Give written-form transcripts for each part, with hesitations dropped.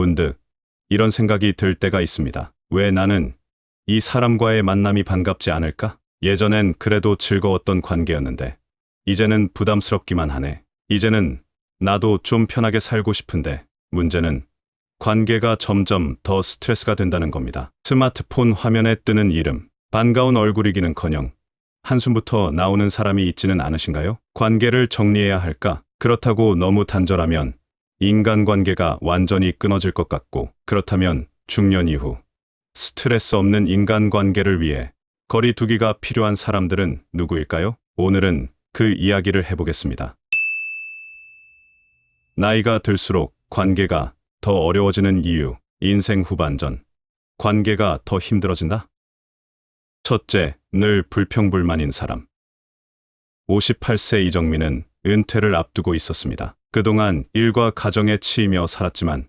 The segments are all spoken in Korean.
문득 이런 생각이 들 때가 있습니다. 왜 나는 이 사람과의 만남이 반갑지 않을까? 예전엔 그래도 즐거웠던 관계였는데 이제는 부담스럽기만 하네. 이제는 나도 좀 편하게 살고 싶은데 문제는 관계가 점점 더 스트레스가 된다는 겁니다. 스마트폰 화면에 뜨는 이름, 반가운 얼굴이기는커녕 한숨부터 나오는 사람이 있지는 않으신가요? 관계를 정리해야 할까? 그렇다고 너무 단절하면 인간관계가 완전히 끊어질 것 같고, 그렇다면 중년 이후 스트레스 없는 인간관계를 위해 거리 두기가 필요한 사람들은 누구일까요? 오늘은 그 이야기를 해보겠습니다. 나이가 들수록 관계가 더 어려워지는 이유, 인생 후반전, 관계가 더 힘들어진다? 첫째, 늘 불평불만인 사람. 58세 이정민은 은퇴를 앞두고 있었습니다. 그동안 일과 가정에 치이며 살았지만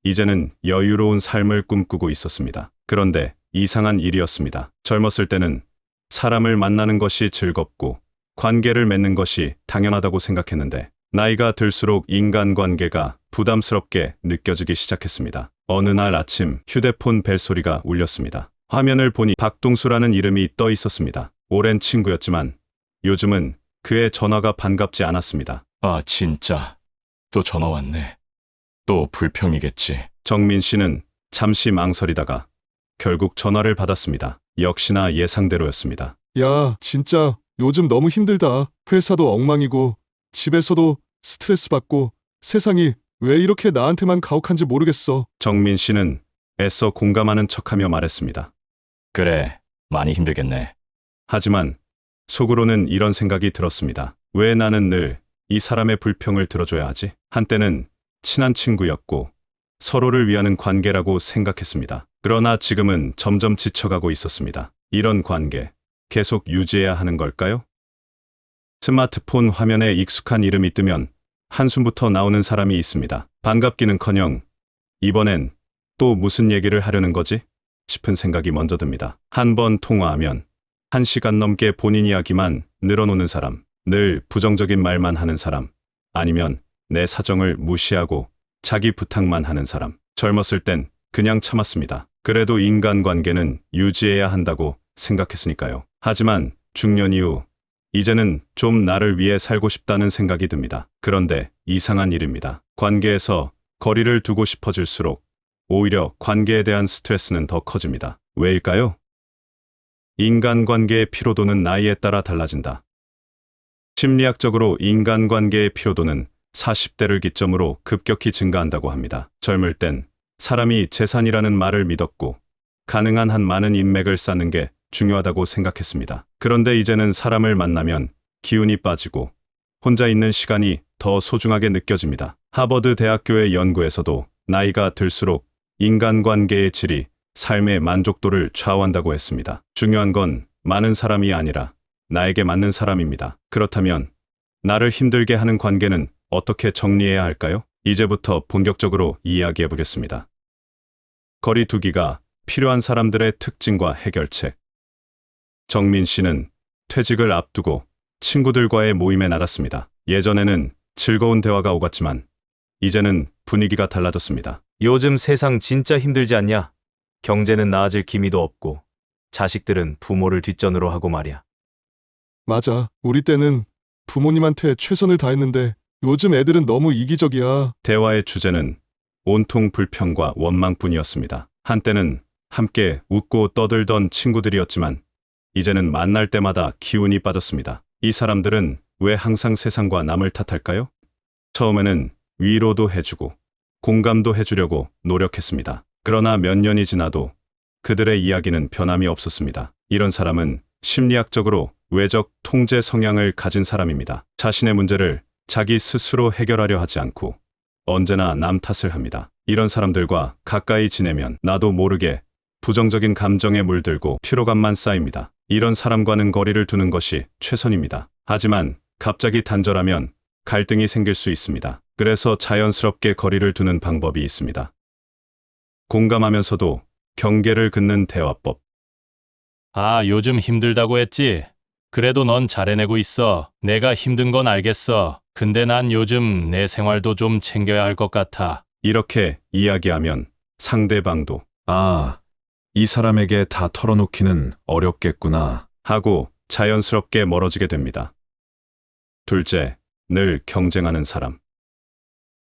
이제는 여유로운 삶을 꿈꾸고 있었습니다. 그런데 이상한 일이었습니다. 젊었을 때는 사람을 만나는 것이 즐겁고 관계를 맺는 것이 당연하다고 생각했는데 나이가 들수록 인간관계가 부담스럽게 느껴지기 시작했습니다. 어느 날 아침 휴대폰 벨소리가 울렸습니다. 화면을 보니 박동수라는 이름이 떠 있었습니다. 오랜 친구였지만 요즘은 그의 전화가 반갑지 않았습니다. 아, 진짜. 또 전화 왔네. 또 불평이겠지. 정민 씨는 잠시 망설이다가 결국 전화를 받았습니다. 역시나 예상대로였습니다. 야, 진짜 요즘 너무 힘들다. 회사도 엉망이고 집에서도 스트레스 받고 세상이 왜 이렇게 나한테만 가혹한지 모르겠어. 정민 씨는 애써 공감하는 척하며 말했습니다. 그래, 많이 힘들겠네. 하지만 속으로는 이런 생각이 들었습니다. 왜 나는 늘 이 사람의 불평을 들어줘야 하지? 한때는 친한 친구였고 서로를 위하는 관계라고 생각했습니다. 그러나 지금은 점점 지쳐가고 있었습니다. 이런 관계 계속 유지해야 하는 걸까요? 스마트폰 화면에 익숙한 이름이 뜨면 한숨부터 나오는 사람이 있습니다. 반갑기는커녕 이번엔 또 무슨 얘기를 하려는 거지? 싶은 생각이 먼저 듭니다. 한 번 통화하면 1시간 넘게 본인 이야기만 늘어놓는 사람, 늘 부정적인 말만 하는 사람, 아니면 내 사정을 무시하고 자기 부탁만 하는 사람. 젊었을 땐 그냥 참았습니다. 그래도 인간관계는 유지해야 한다고 생각했으니까요. 하지만 중년 이후 이제는 좀 나를 위해 살고 싶다는 생각이 듭니다. 그런데 이상한 일입니다. 관계에서 거리를 두고 싶어질수록 오히려 관계에 대한 스트레스는 더 커집니다. 왜일까요? 인간관계의 피로도는 나이에 따라 달라진다. 심리학적으로 인간관계의 피로도는 40대를 기점으로 급격히 증가한다고 합니다. 젊을 땐 사람이 재산이라는 말을 믿었고 가능한 한 많은 인맥을 쌓는 게 중요하다고 생각했습니다. 그런데 이제는 사람을 만나면 기운이 빠지고 혼자 있는 시간이 더 소중하게 느껴집니다. 하버드 대학교의 연구에서도 나이가 들수록 인간관계의 질이 삶의 만족도를 좌우한다고 했습니다. 중요한 건 많은 사람이 아니라 나에게 맞는 사람입니다. 그렇다면 나를 힘들게 하는 관계는 어떻게 정리해야 할까요? 이제부터 본격적으로 이야기해 보겠습니다. 거리 두기가 필요한 사람들의 특징과 해결책. 정민 씨는 퇴직을 앞두고 친구들과의 모임에 나갔습니다. 예전에는 즐거운 대화가 오갔지만 이제는 분위기가 달라졌습니다. 요즘 세상 진짜 힘들지 않냐? 경제는 나아질 기미도 없고 자식들은 부모를 뒷전으로 하고 말이야. 맞아. 우리 때는 부모님한테 최선을 다했는데 요즘 애들은 너무 이기적이야. 대화의 주제는 온통 불평과 원망뿐이었습니다. 한때는 함께 웃고 떠들던 친구들이었지만 이제는 만날 때마다 기운이 빠졌습니다. 이 사람들은 왜 항상 세상과 남을 탓할까요? 처음에는 위로도 해주고 공감도 해주려고 노력했습니다. 그러나 몇 년이 지나도 그들의 이야기는 변함이 없었습니다. 이런 사람은 심리학적으로 외적 통제 성향을 가진 사람입니다. 자신의 문제를 자기 스스로 해결하려 하지 않고 언제나 남 탓을 합니다. 이런 사람들과 가까이 지내면 나도 모르게 부정적인 감정에 물들고 피로감만 쌓입니다. 이런 사람과는 거리를 두는 것이 최선입니다. 하지만 갑자기 단절하면 갈등이 생길 수 있습니다. 그래서 자연스럽게 거리를 두는 방법이 있습니다. 공감하면서도 경계를 긋는 대화법. 아, 요즘 힘들다고 했지? 그래도 넌 잘 해내고 있어. 내가 힘든 건 알겠어. 근데 난 요즘 내 생활도 좀 챙겨야 할 것 같아. 이렇게 이야기하면 상대방도 아, 이 사람에게 다 털어놓기는 어렵겠구나 하고 자연스럽게 멀어지게 됩니다. 둘째, 늘 경쟁하는 사람.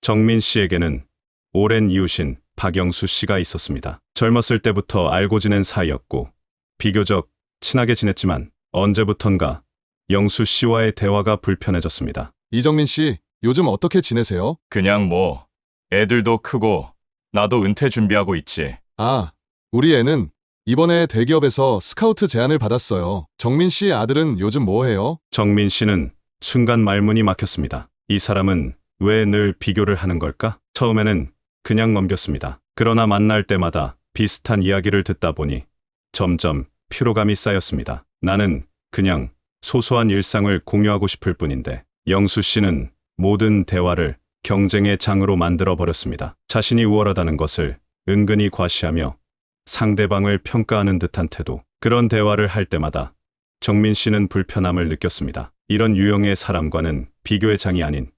정민 씨에게는 오랜 이웃인 박영수 씨가 있었습니다. 젊었을 때부터 알고 지낸 사이였고 비교적 친하게 지냈지만 언제부턴가 영수 씨와의 대화가 불편해졌습니다. 이정민 씨, 요즘 어떻게 지내세요? 그냥 뭐, 애들도 크고, 나도 은퇴 준비하고 있지. 아, 우리 애는 이번에 대기업에서 스카우트 제안을 받았어요. 정민 씨 아들은 요즘 뭐 해요? 정민 씨는 순간 말문이 막혔습니다. 이 사람은 왜 늘 비교를 하는 걸까? 처음에는 그냥 넘겼습니다. 그러나 만날 때마다 비슷한 이야기를 듣다 보니 점점 피로감이 쌓였습니다. 나는 그냥 소소한 일상을 공유하고 싶을 뿐인데 영수 씨는 모든 대화를 경쟁의 장으로 만들어 버렸습니다. 자신이 우월하다는 것을 은근히 과시하며 상대방을 평가하는 듯한 태도. 그런 대화를 할 때마다 정민 씨는 불편함을 느꼈습니다. 이런 유형의 사람과는 비교의 장이 아닌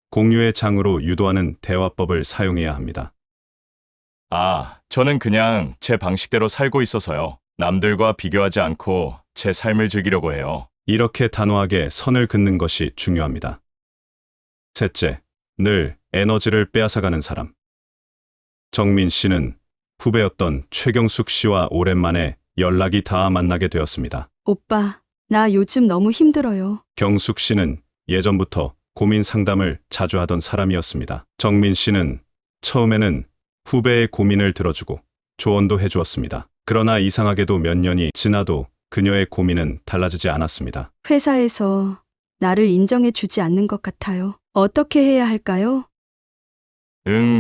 공유의 장으로 유도하는 대화법을 사용해야 합니다. 아, 저는 그냥 제 방식대로 살고 있어서요. 남들과 비교하지 않고 제 삶을 즐기려고 해요. 이렇게 단호하게 선을 긋는 것이 중요합니다. 셋째, 늘 에너지를 빼앗아가는 사람. 정민 씨는 후배였던 최경숙 씨와 오랜만에 연락이 닿아 만나게 되었습니다. 오빠, 나 요즘 너무 힘들어요. 경숙 씨는 예전부터 고민 상담을 자주 하던 사람이었습니다. 정민 씨는 처음에는 후배의 고민을 들어주고 조언도 해주었습니다. 그러나 이상하게도 몇 년이 지나도 그녀의 고민은 달라지지 않았습니다. 회사에서 나를 인정해 주지 않는 것 같아요. 어떻게 해야 할까요?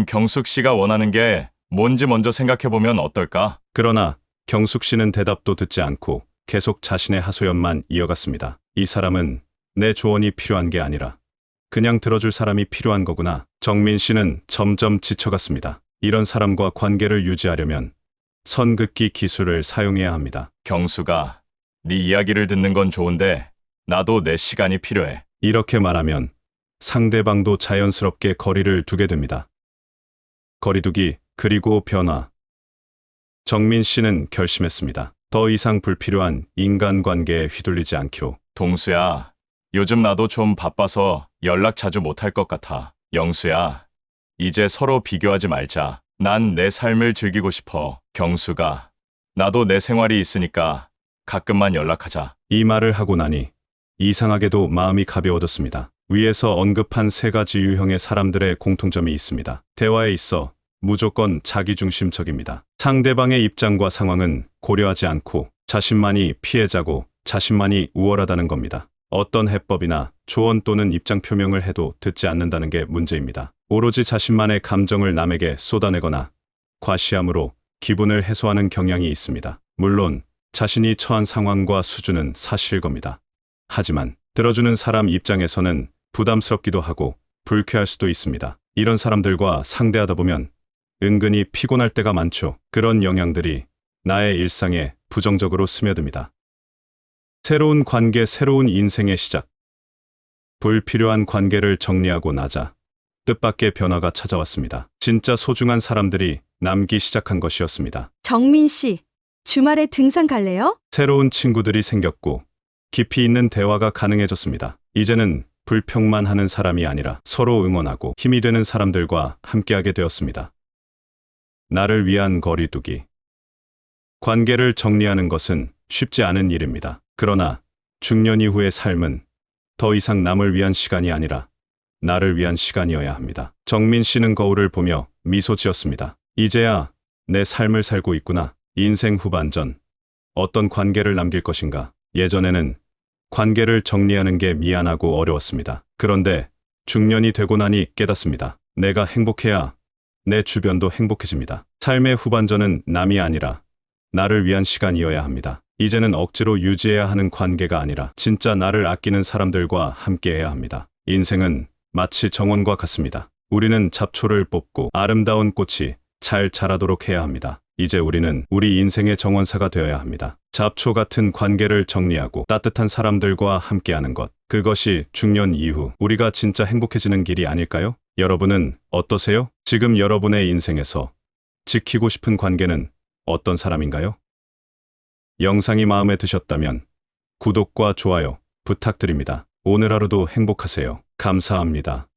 경숙 씨가 원하는 게 뭔지 먼저 생각해보면 어떨까? 그러나 경숙 씨는 대답도 듣지 않고 계속 자신의 하소연만 이어갔습니다. 이 사람은 내 조언이 필요한 게 아니라 그냥 들어줄 사람이 필요한 거구나. 정민 씨는 점점 지쳐갔습니다. 이런 사람과 관계를 유지하려면 선긋기 기술을 사용해야 합니다. 경수가, 네 이야기를 듣는 건 좋은데 나도 내 시간이 필요해. 이렇게 말하면 상대방도 자연스럽게 거리를 두게 됩니다. 거리두기 그리고 변화. 정민 씨는 결심했습니다. 더 이상 불필요한 인간관계에 휘둘리지 않기로. 동수야, 요즘 나도 좀 바빠서 연락 자주 못할 것 같아. 영수야, 이제 서로 비교하지 말자. 난 내 삶을 즐기고 싶어. 경수가, 나도 내 생활이 있으니까 가끔만 연락하자. 이 말을 하고 나니 이상하게도 마음이 가벼워졌습니다. 위에서 언급한 세 가지 유형의 사람들의 공통점이 있습니다. 대화에 있어 무조건 자기중심적입니다. 상대방의 입장과 상황은 고려하지 않고 자신만이 피해자고 자신만이 우월하다는 겁니다. 어떤 해법이나 조언 또는 입장 표명을 해도 듣지 않는다는 게 문제입니다. 오로지 자신만의 감정을 남에게 쏟아내거나 과시함으로 기분을 해소하는 경향이 있습니다. 물론 자신이 처한 상황과 수준은 사실일 겁니다. 하지만 들어주는 사람 입장에서는 부담스럽기도 하고 불쾌할 수도 있습니다. 이런 사람들과 상대하다 보면 은근히 피곤할 때가 많죠. 그런 영향들이 나의 일상에 부정적으로 스며듭니다. 새로운 관계, 새로운 인생의 시작. 불필요한 관계를 정리하고 나자 뜻밖의 변화가 찾아왔습니다. 진짜 소중한 사람들이 남기 시작한 것이었습니다. 정민 씨, 주말에 등산 갈래요? 새로운 친구들이 생겼고 깊이 있는 대화가 가능해졌습니다. 이제는 불평만 하는 사람이 아니라 서로 응원하고 힘이 되는 사람들과 함께하게 되었습니다. 나를 위한 거리두기. 관계를 정리하는 것은 쉽지 않은 일입니다. 그러나 중년 이후의 삶은 더 이상 남을 위한 시간이 아니라 나를 위한 시간이어야 합니다. 정민 씨는 거울을 보며 미소 지었습니다. 이제야 내 삶을 살고 있구나. 인생 후반전. 어떤 관계를 남길 것인가. 예전에는 관계를 정리하는 게 미안하고 어려웠습니다. 그런데 중년이 되고 나니 깨닫습니다. 내가 행복해야 내 주변도 행복해집니다. 삶의 후반전은 남이 아니라 나를 위한 시간이어야 합니다. 이제는 억지로 유지해야 하는 관계가 아니라 진짜 나를 아끼는 사람들과 함께해야 합니다. 인생은 마치 정원과 같습니다. 우리는 잡초를 뽑고 아름다운 꽃이 잘 자라도록 해야 합니다. 이제 우리는 우리 인생의 정원사가 되어야 합니다. 잡초 같은 관계를 정리하고 따뜻한 사람들과 함께하는 것. 그것이 중년 이후 우리가 진짜 행복해지는 길이 아닐까요? 여러분은 어떠세요? 지금 여러분의 인생에서 지키고 싶은 관계는 어떤 사람인가요? 영상이 마음에 드셨다면 구독과 좋아요 부탁드립니다. 오늘 하루도 행복하세요. 감사합니다.